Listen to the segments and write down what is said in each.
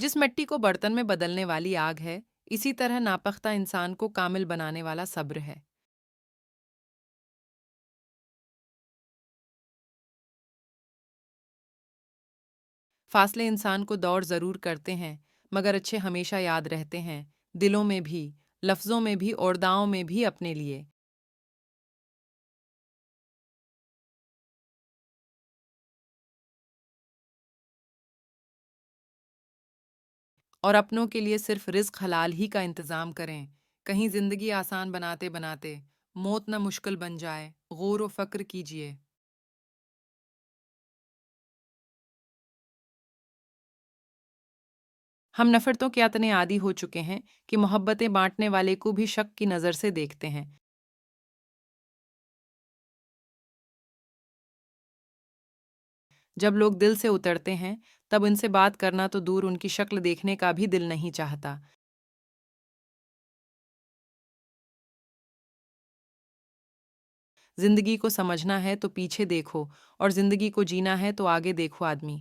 जिस मिट्टी को बर्तन में बदलने वाली आग है, इसी तरह नापख्ता इंसान को कामिल बनाने वाला सब्र है। फासले इंसान को दौड़ जरूर करते हैं, मगर अच्छे हमेशा याद रहते हैं, दिलों में भी, लफ्जों में भी और दावों में भी अपने लिए। और अपनों के लिए सिर्फ रिस्क हलाल ही का इंतजाम करें। कहीं जिंदगी आसान बनाते बनाते मौत न मुश्किल बन जाए। गौर व फक्र कीजिए। हम नफरतों के इतने आदी हो चुके हैं कि मोहब्बतें बांटने वाले को भी शक की नज़र से देखते हैं। जब लोग दिल से उतरते हैं, तब उनसे बात करना तो दूर, उनकी शक्ल देखने का भी दिल नहीं चाहता। जिंदगी को समझना है तो पीछे देखो, और जिंदगी को जीना है तो आगे देखो आदमी।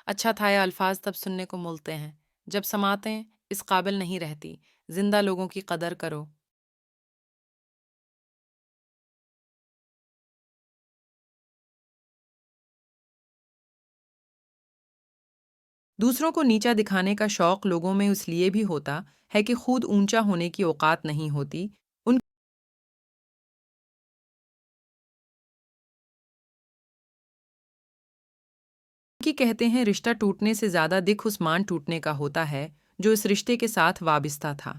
अच्छा था ये अल्फाज तब सुनने को मिलते हैं जब समातें इस काबिल नहीं रहती। जिंदा लोगों की कदर करो। दूसरों को नीचा दिखाने का शौक लोगों में इसलिए भी होता है कि खुद ऊंचा होने की औकात नहीं होती। उनकी कहते हैं रिश्ता टूटने से ज्यादा दिख उस मान टूटने का होता है जो इस रिश्ते के साथ वाबिस्ता था।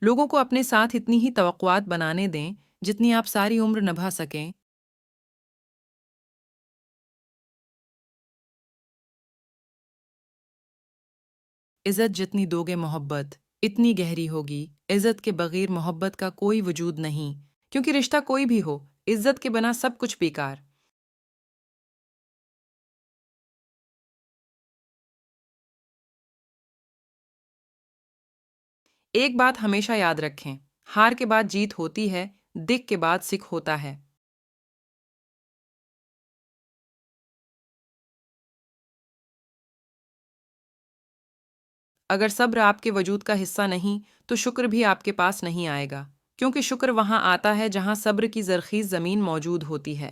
लोगों को अपने साथ इतनी ही तवक्कुआत बनाने दें जितनी आप सारी उम्र निभा सकें। इज्जत जितनी दोगे मोहब्बत इतनी गहरी होगी। इज्जत के बगैर मोहब्बत का कोई वजूद नहीं, क्योंकि रिश्ता कोई भी हो, इज्जत के बिना सब कुछ बेकार। एक बात हमेशा याद रखें, हार के बाद जीत होती है, दिख के बाद सिख होता है। अगर सब्र आपके वजूद का हिस्सा नहीं, तो शुक्र भी आपके पास नहीं आएगा, क्योंकि शुक्र वहां आता है जहां सब्र की जरखीज जमीन मौजूद होती है।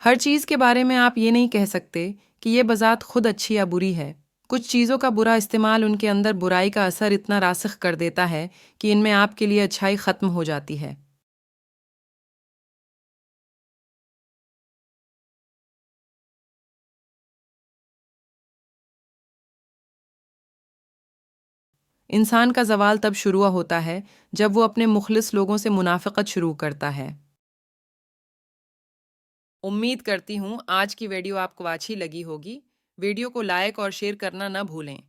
हर चीज़ के बारे में आप ये नहीं कह सकते कि ये बज़ात खुद अच्छी या बुरी है। कुछ चीज़ों का बुरा इस्तेमाल उनके अंदर बुराई का असर इतना रासिख कर देता है कि इनमें आपके लिए अच्छाई ख़त्म हो जाती है। इंसान का ज़वाल तब शुरू होता है जब वो अपने मुखलिस लोगों से मुनाफ़िक़त शुरू करता है। उम्मीद करती हूँ आज की वीडियो आपको अच्छी लगी होगी। वीडियो को लाइक और शेयर करना न भूलें।